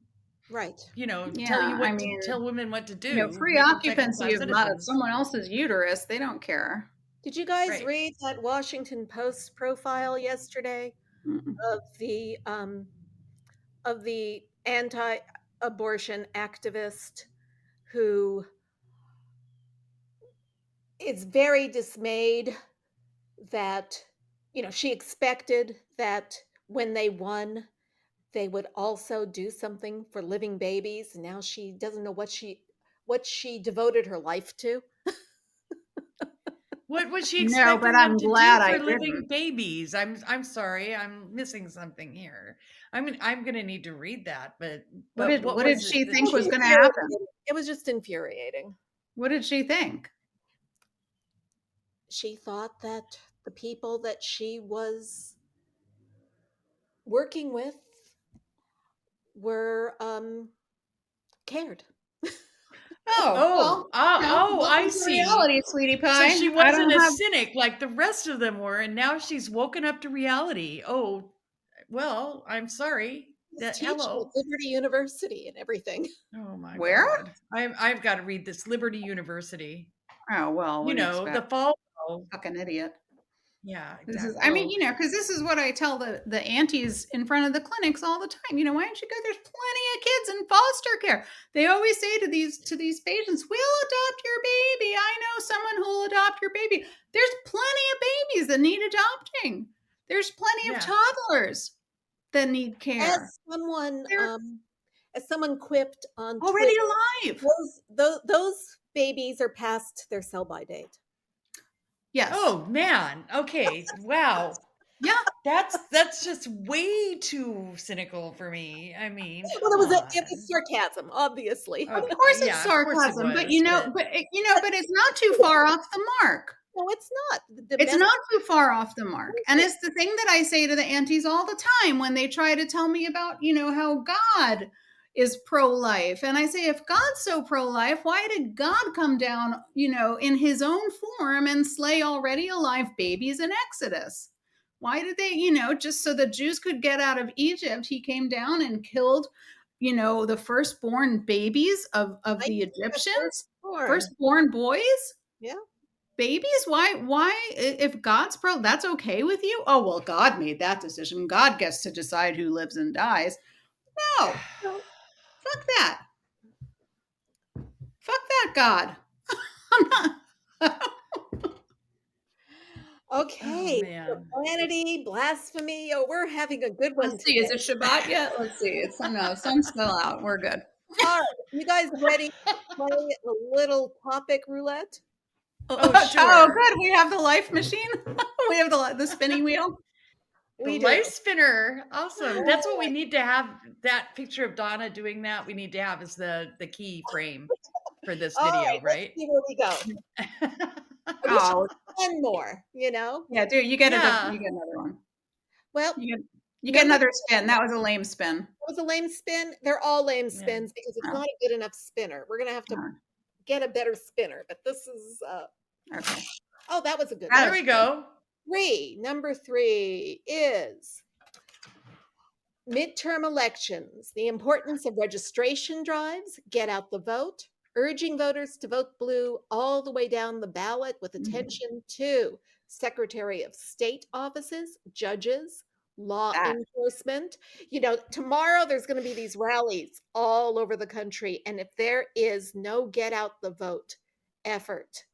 right. Tell women what to do. Free occupancy of someone else's uterus, they don't care. Did you guys read that Washington Post profile yesterday of the anti-abortion activist who is very dismayed that, she expected that when they won, they would also do something for living babies. And now she doesn't know what she devoted her life to. What was she expecting? No, but I'm glad I didn't. Living babies. I'm sorry, I'm missing something here. I'm going to need to read that. But what did she think was going to happen? It was just infuriating. What did she think? She thought that the people that she was working with were cared. I see. Reality, sweetie pie. So she wasn't a cynic like the rest of them were, and now she's woken up to reality. Oh, well, I'm sorry. Hello, Liberty University and everything. Oh my God. I've got to read this. Liberty University. Oh well, the fall. Fucking idiot. Yeah, exactly. Because this is what I tell the aunties in front of the clinics all the time. Why don't you go? There's plenty of kids in foster care. They always say to these patients, "We'll adopt your baby. I know someone who'll adopt your baby." There's plenty of babies that need adopting. There's plenty of toddlers that need care. As someone quipped on already Twitter, alive. Those babies are past their sell-by date. Yes. Oh man. Okay. Wow. Yeah. That's just way too cynical for me. I mean, it was sarcasm, obviously. Of course it's sarcasm, but it's not too far off the mark. No, it's not. It's not too far off the mark. And it's the thing that I say to the aunties all the time when they try to tell me about, how God is pro-life. And I say, if God's so pro-life, why did God come down, in his own form and slay already alive babies in Exodus? Why did they, just so the Jews could get out of Egypt, he came down and killed, the firstborn babies of the Egyptians, firstborn boys? Yeah. Babies? Why, if God's that's okay with you? Oh, well, God made that decision. God gets to decide who lives and dies. No, fuck that. Fuck that, God. I'm not. Okay, man. profanity, blasphemy. Oh, we're having a good one Let's see. today. Is it Shabbat yet? Let's see. It's no, sun's still out. We're good. All right, you guys ready to play a little topic roulette? Oh, Oh, sure. good. We have the life machine. We have the spinning wheel. The life spinner. Awesome. That's what we need to have. That picture of Donna doing that, we need to have as the key frame for this video, right? Let's see where we go. Oh, one more, Yeah, dude, you get you get another one. Well, you get another spin. That was a lame spin. That was a lame spin. They're all lame spins because it's not a good enough spinner. We're gonna have to get a better spinner. But this is okay. Oh, that was a good one. There we go. Number 3 is midterm elections, the importance of registration drives, get out the vote, urging voters to vote blue all the way down the ballot with attention to Secretary of State offices, judges, law enforcement. Tomorrow there's going to be these rallies all over the country. And if there is no get out the vote effort,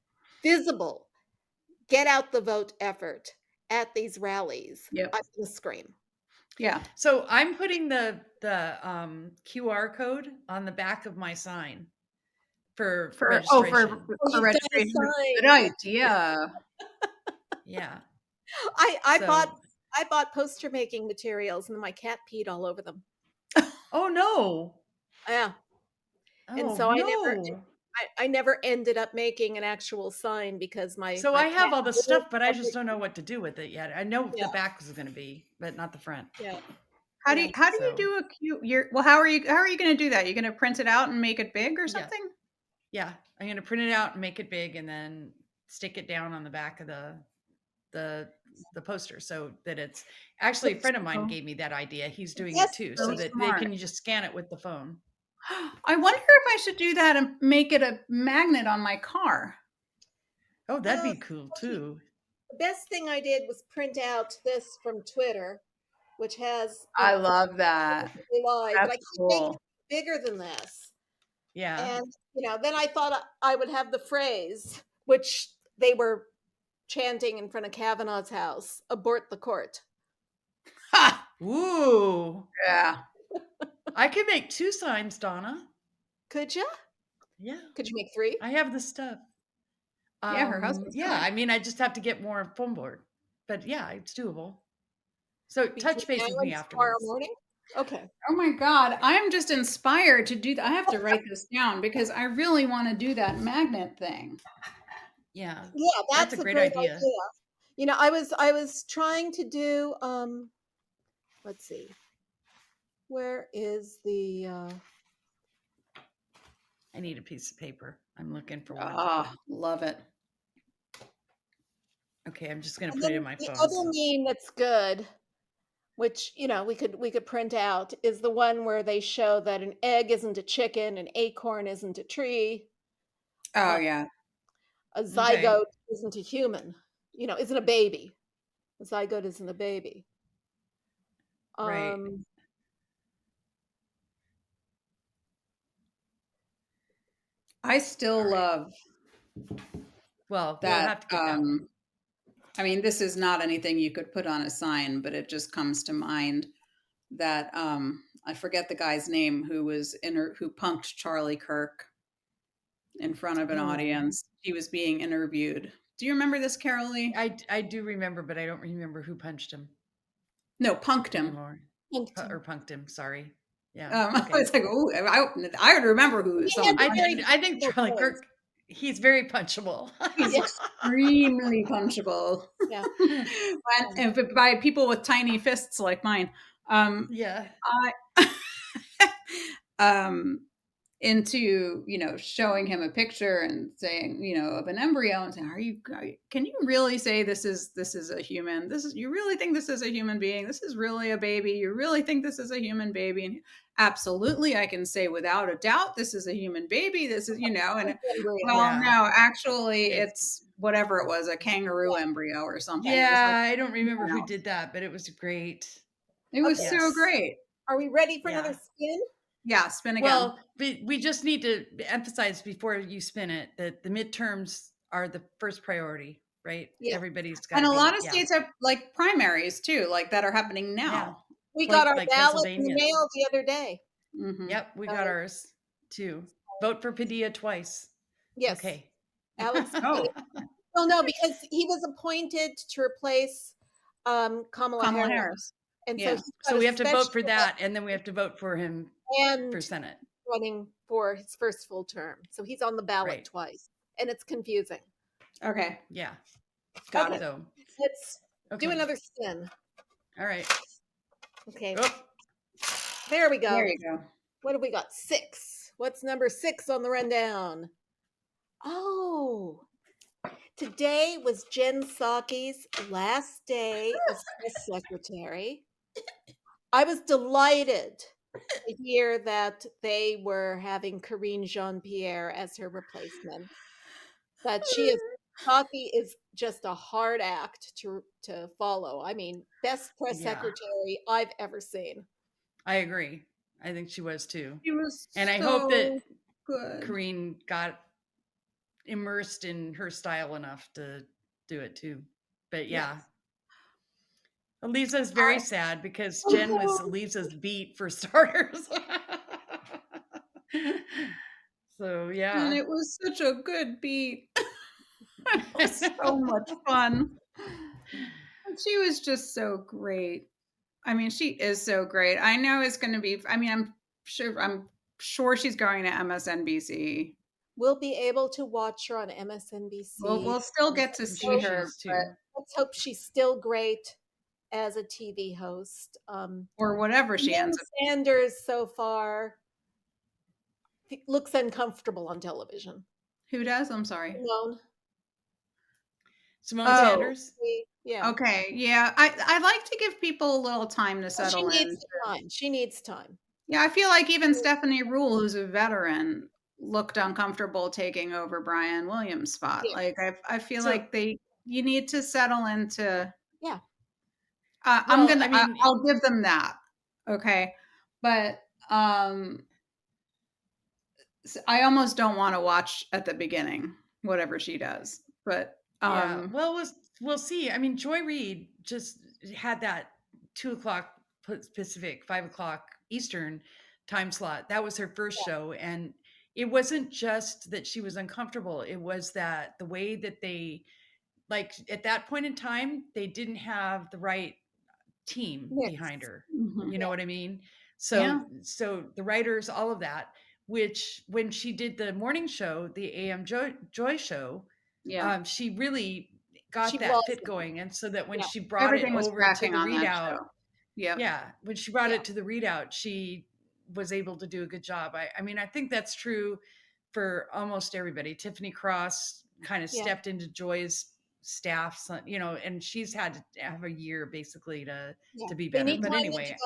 visible get out the vote effort at these rallies, I'm going to scream. Yeah. So I'm putting the QR code on the back of my sign for registration. For registration. Good idea. Yeah. I bought poster making materials and my cat peed all over them. Oh no. Yeah. And so I never ended up making an actual sign because I have all the stuff, but I just don't know what to do with it yet. I know the back is going to be, but not the front. Yeah. How do you do a cute? How are you going to do that? You're going to print it out and make it big or something? Yeah, I'm going to print it out and make it big, and then stick it down on the back of the poster so that it's actually a friend of mine gave me that idea. He's doing it too, so that they can just scan it with the phone. I wonder if I should do that and make it a magnet on my car. Oh, that'd be cool too. The best thing I did was print out this from Twitter, which has. I love that. That's cool. Bigger than this. Yeah. And then I thought I would have the phrase, which they were chanting in front of Kavanaugh's house: "Abort the court." Ha! Ooh. Yeah. I could make 2 signs, Donna. Could you? Yeah. Could you make 3? I have the stuff. Yeah, her husband's Yeah, I mean, I just have to get more foam board. But yeah, it's doable. So touch base with me afterwards. Tomorrow morning? Okay. Oh my God. I'm just inspired to do that. I have to write this down because I really want to do that magnet thing. Yeah. Yeah, that's a great idea. I was trying to do let's see. Where is the I need a piece of paper. I'm looking for one. Ah, love it. Okay, I'm just going to put it in my phone. The other meme that's good, which we could print out, is the one where they show that an egg isn't a chicken, an acorn isn't a tree. Oh yeah. A zygote isn't a human. Isn't a baby. A zygote isn't a baby. Right. I still love that. We'll have to get that one. I mean, this is not anything you could put on a sign, but it just comes to mind that I forget the guy's name who punked Charlie Kirk in front of an audience. He was being interviewed. Do you remember this, Karoli? I do remember, but I don't remember who punched him. No, punked him. Punked him. Sorry. Yeah. Okay. I was like, oh, I would remember who. I think Charlie Kirk. He's very punchable. He's extremely punchable. Yeah. And by people with tiny fists like mine. Yeah. into, showing him a picture and saying, of an embryo and saying, can you really say this is a human? You really think this is a human being? This is really a baby? You really think this is a human baby? And absolutely, I can say without a doubt, this is a human baby. This is, and no, actually it's whatever it was, a kangaroo embryo or something. Yeah. I don't remember who did that, but it was great. It was so great. Are we ready for another spin? Yeah, spin again. Well, we just need to emphasize before you spin it that the midterms are the first priority, right? Yeah. Everybody's got. And a lot of states have like primaries too, like that are happening now. Yeah. We got our ballot in the mail the other day. Mm-hmm. Yep, we got ours too. Vote for Padilla twice. Yes. Okay. Alex. Well, no, because he was appointed to replace Kamala Harris. And so we have to vote for that, and then we have to vote for him for Senate. Running for his first full term. So he's on the ballot twice. And it's confusing. Okay. Yeah. Got it. So let's do another spin. All right. Okay. Oh. There we go. There you go. What have we got? 6. What's number 6 on the rundown? Oh. Today was Jen Psaki's last day as press secretary. I was delighted to hear that they were having Karine Jean-Pierre as her replacement. That Psaki is just a hard act to follow. I mean, best press secretary I've ever seen. I agree. I think she was too. She was, and I hope that Karine got immersed in her style enough to do it too. But yeah. Yes. Aliza's very sad because Jen was Aliza's beat for starters. So yeah. And it was such a good beat. It was so much fun. She was just so great. I mean, she is so great. I know it's going to be, I'm sure she's going to MSNBC. We'll be able to watch her on MSNBC. We'll still get to see her, but let's hope she's still great as a TV host. Or whatever she ends up. Sanders so far looks uncomfortable on television. Who does? I'm sorry. Simone Sanders? Yeah. Okay. Yeah. I like to give people a little time to settle in. She needs time. Yeah. I feel like even Stephanie Ruhle, who's a veteran, looked uncomfortable taking over Brian Williams' spot. Yeah. Like I feel like you need to settle into. Yeah. I'll give them that. Okay. But I almost don't want to watch at the beginning, whatever she does. But well, we'll see. I mean, Joy Reid just had that 2:00 Pacific, 5:00 Eastern time slot. That was her first show. And it wasn't just that she was uncomfortable. It was that the way that they, like at that point in time, they didn't have the right team behind her. Mm-hmm. You know what I mean? So the writers, all of that, which when she did the morning show, the AM Joy show, she really got that fit going. And so that when she brought it over to the readout, when she brought it to the readout, she was able to do a good job. I mean, I think that's true for almost everybody. Tiffany Cross kind of stepped into Joy's staff, and she's had to have a year basically to be better. But anyway.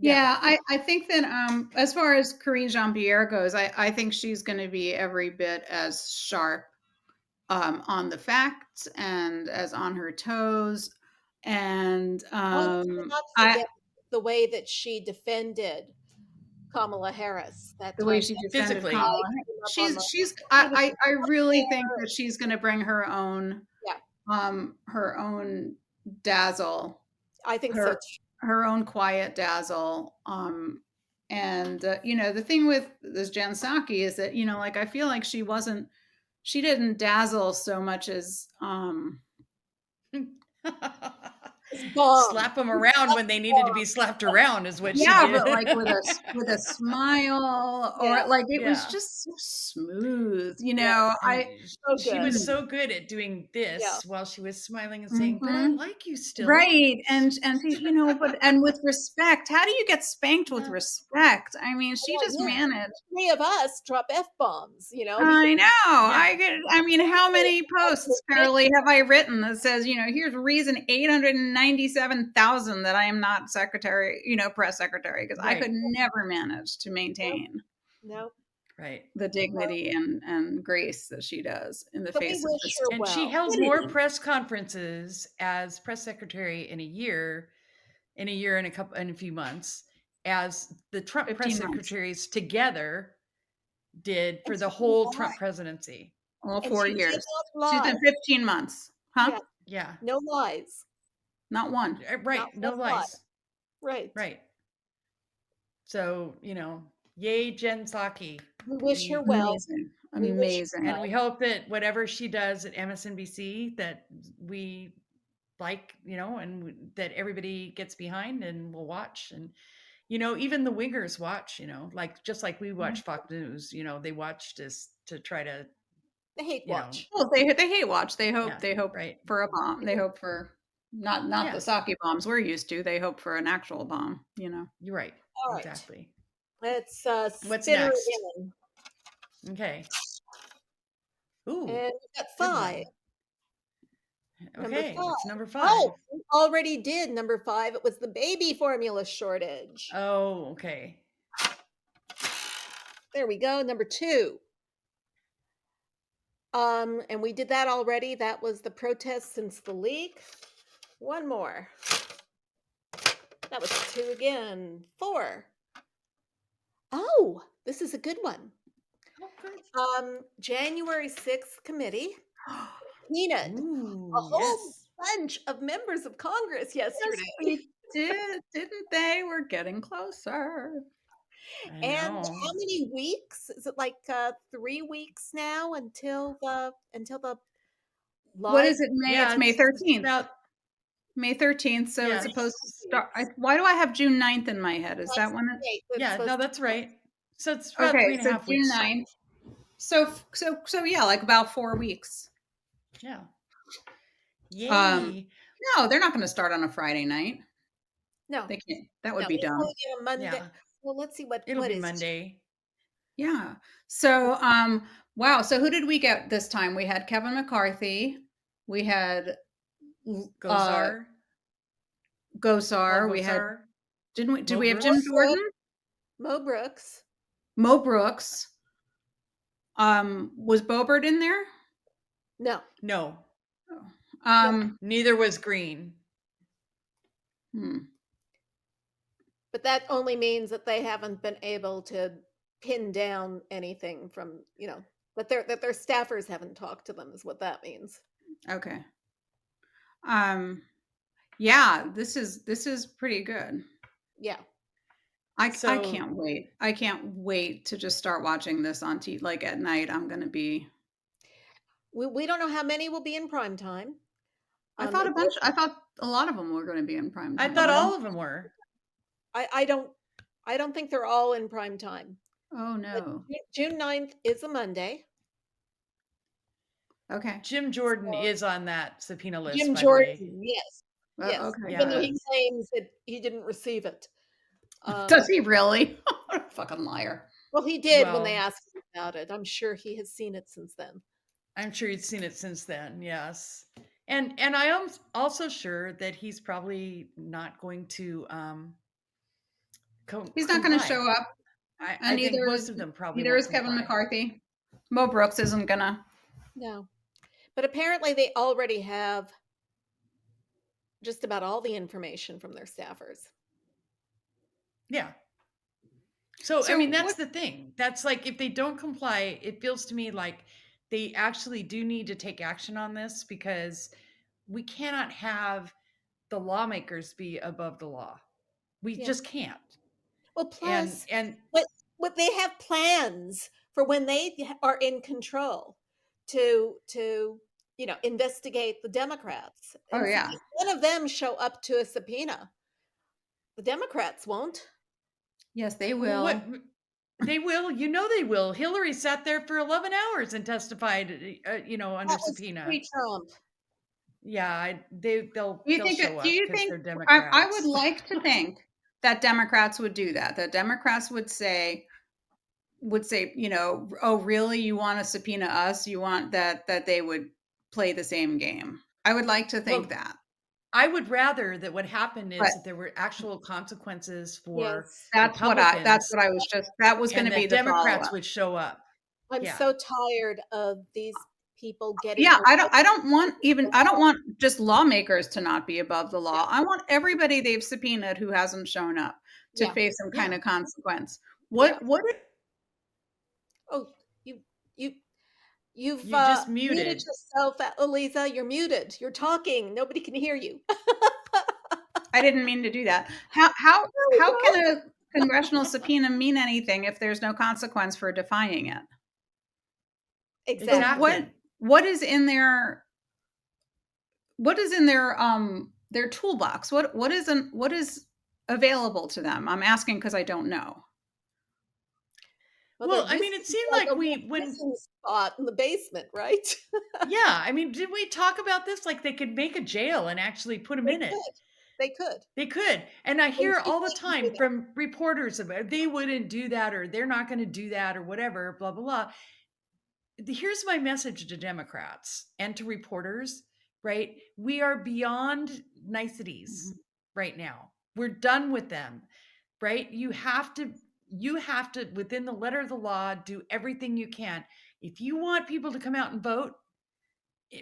I think that as far as Karine Jean-Pierre goes, I think she's going to be every bit as sharp on the facts and as on her toes. And the way that she defended Kamala Harris, the way she defended Kamala Harris. I really think that she's going to bring her own dazzle. I think so. Her own quiet dazzle. And the thing with this Jen Psaki is that, like, I feel like she didn't dazzle so much as, slap them around when they needed to be slapped around is what she did. But like with a smile, or like it was just so smooth, She was so good at doing this while she was smiling and saying, "But I like you still." Right. And and with respect. How do you get spanked with respect? I mean, she just managed. 3 of us drop F-bombs, I know. I mean, how many posts, Karoli, have I written that says, here's reason 897,000 that I am not secretary, press secretary, because I could never manage to maintain the dignity and grace that she does in the face of this. And she held more press conferences as press secretary in a year and a few months as the Trump press secretaries together did for the whole Trump presidency. Well, 4 years. She's been 15 months. Huh? Yeah. No lies. Not one. Right. No lies. Right. Right. So, yay, Jen Psaki. We wish her well. Amazing. And we hope that whatever she does at MSNBC that we like, and that everybody gets behind and will watch. And, even the wingers watch, just like we watch Fox News, they watch this to try to. They hate watch. Well, they hate watch. They hope for a bomb. They hope for not the Psaki bombs we're used to. They hope for an actual bomb, You're right. All right. Exactly. Let's what's spin her next? again. Okay. Ooh. And we got 5. Okay, what's number 5? Oh, we already did number 5. It was the baby formula shortage. Oh, okay. There we go. Number 2. And we did that already. That was the protest since the leak. One more. That was 2 again. 4. Oh, this is a good one. Oh, good. January 6th committee subpoenaed a whole bunch of members of Congress yesterday. Yes, we didn't they? We're getting closer. And how many weeks? Is it like 3 weeks now until the live? What is it? It's May 13th. May 13th. So it's supposed to start. Why do I have June 9th in my head? Is that when Yeah, no, that's right. So it's about 3.5 weeks. June 9th. So yeah, like about 4 weeks. Yeah. Yay. No, they're not going to start on a Friday night. No, they can't. That would be dumb. A Monday. Yeah. Well, let's see it'll be Monday. Yeah. So, wow. So who did we get this time? We had Kevin McCarthy. We had Gosar. We had. Did we have Jim Jordan? Mo Brooks. Was Boebert in there? No. Oh. Neither was Green. But that only means that they haven't been able to pin down anything from, that their staffers haven't talked to them is what that means. Okay. Yeah, this is pretty good. Yeah. I can't wait. I can't wait to just start watching this on TV. Like at night, I'm going to be. We don't know how many will be in prime time. I thought a lot of them were going to be in prime time. I thought all of them were. I don't think they're all in prime time. Oh no. But June 9th is a Monday. Okay. Jim Jordan is on that subpoena list. Jim Jordan, yes. Yes. Okay. Even though he claims that he didn't receive it. Does he really? Fucking liar. Well, he did when they asked him about it. I'm sure he has seen it since then. I'm sure he's seen it since then. Yes. And I am also sure that he's probably not going to he's not going to show up. I think most of them probably neither is Kevin McCarthy. Mo Brooks isn't gonna. No. But apparently they already have just about all the information from their staffers. Yeah. So I mean, that's the thing. That's like, if they don't comply, it feels to me like they actually do need to take action on this, because we cannot have the lawmakers be above the law. We just can't. Well, plus, what they have plans for when they are in control to investigate the Democrats. Oh, And see, yeah. if one of them show up to a subpoena, the Democrats won't. Yes, they will. They will. They will. Hillary sat there for 11 hours and testified, under subpoena. Pre-Trump. Yeah, they'll show up because they're Democrats. I would like to think that Democrats would do that. That Democrats would say, oh, really? You want to subpoena us? You want that they would play the same game. I would like to think that. I would rather that what happened is that there were actual consequences for that's what I was that was going to be the Democrats would show up. I'm so tired of these people getting. Yeah, I don't want just lawmakers to not be above the law. I want everybody they've subpoenaed who hasn't shown up to face some kind of consequence. What? Oh, you've just muted yourself, Aliza. You're muted. You're talking. Nobody can hear you. I didn't mean to do that. How can a congressional subpoena mean anything if there's no consequence for defying it? Exactly. What is in their their toolbox? What is available to them? I'm asking because I don't know. Well, I mean, it seemed like when spot in the basement, right? Yeah, I mean, did we talk about this? Like they could make a jail and actually put them in it. They could. And I hear all the time from reporters about they wouldn't do that or they're not going to do that or whatever, blah, blah, blah. Here's my message to Democrats and to reporters, right? We are beyond niceties right now. We're done with them, right? You have to, within the letter of the law, do everything you can. If you want people to come out and vote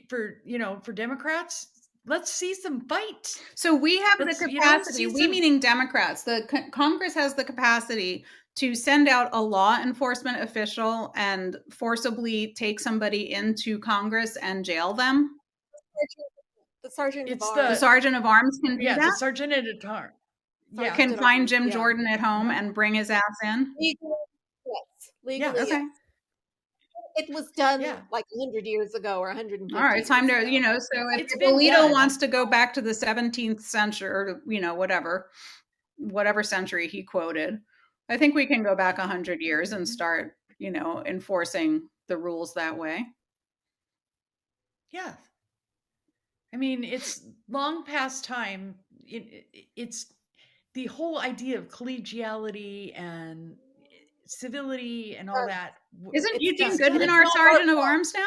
for Democrats, let's see some fight. So we have the capacity, meaning Democrats, the Congress has the capacity to send out a law enforcement official and forcibly take somebody into Congress and jail them? The sergeant of arms. The sergeant of arms can do that? The sergeant at arms. Yeah, can find Jim Jordan at home and bring his ass in? Legally, yes. Legally, okay. Yes. It was done like 100 years ago or 150. All right, time to, so if Alito wants to go back to the 17th century or, whatever century he quoted, I think we can go back 100 years and start, enforcing the rules that way. Yeah. I mean, it's long past time. It's the whole idea of collegiality and civility and all that. Isn't Eugene Goodman our sergeant of arms now?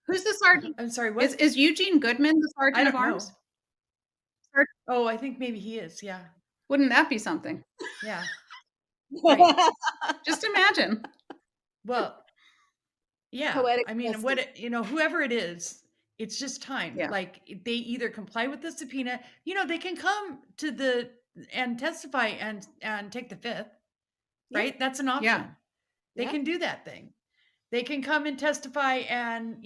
Who's the sergeant? I'm sorry, what? Is Eugene Goodman the sergeant of arms? Oh, I think maybe he is, yeah. Wouldn't that be something? Yeah. Right. Just imagine. Well, yeah. Poetic I mean, whoever it is, it's just time. Yeah. Like they either comply with the subpoena, they can come to and testify and take the fifth, right? That's an option. Yeah. They can do that thing. They can come and testify and,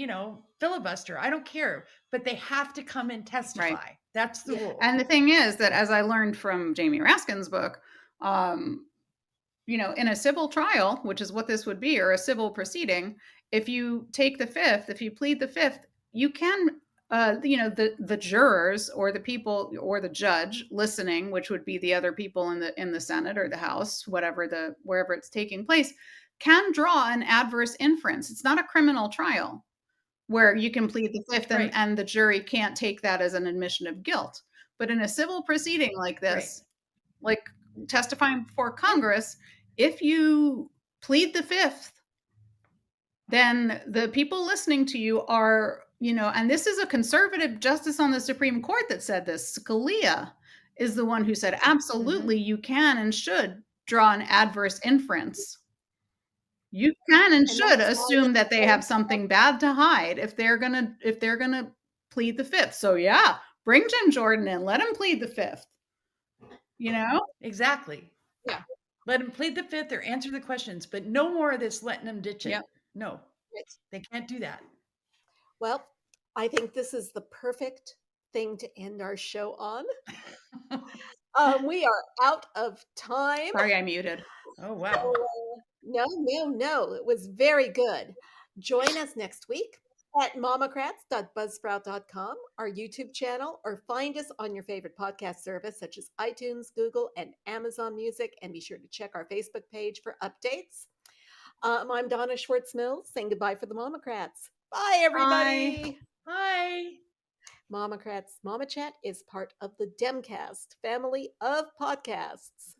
filibuster. I don't care, but they have to come and testify. Right. That's the rule. And the thing is that, as I learned from Jamie Raskin's book, in a civil trial, which is what this would be, or a civil proceeding, if you take the fifth, if you plead the fifth, you can, the jurors or the people or the judge listening, which would be the other people in the Senate or the House, wherever it's taking place, can draw an adverse inference. It's not a criminal trial where you can plead the fifth and the jury can't take that as an admission of guilt. But in a civil proceeding like this, like testifying before Congress, if you plead the fifth, then the people listening to you are, and this is a conservative justice on the Supreme Court that said this. Scalia is the one who said, absolutely, you can and should draw an adverse inference. You can and should assume that they have something bad to hide if they're gonna plead the fifth. So yeah, bring Jim Jordan in, let him plead the fifth. Exactly. Yeah. Let him plead the fifth or answer the questions, but no more of this letting them ditch it. Yep. No, they can't do that. Well, I think this is the perfect thing to end our show on. We are out of time. Sorry, I muted. Oh, wow. No. It was very good. Join us next week at MOMocrats.buzzsprout.com, our YouTube channel, or find us on your favorite podcast service such as iTunes, Google, and Amazon Music. And be sure to check our Facebook page for updates. I'm Donna Schwartz Mills saying goodbye for the MOMocrats. Bye, everybody. Bye. MOMocrats Mama Chat is part of the DemCast family of podcasts.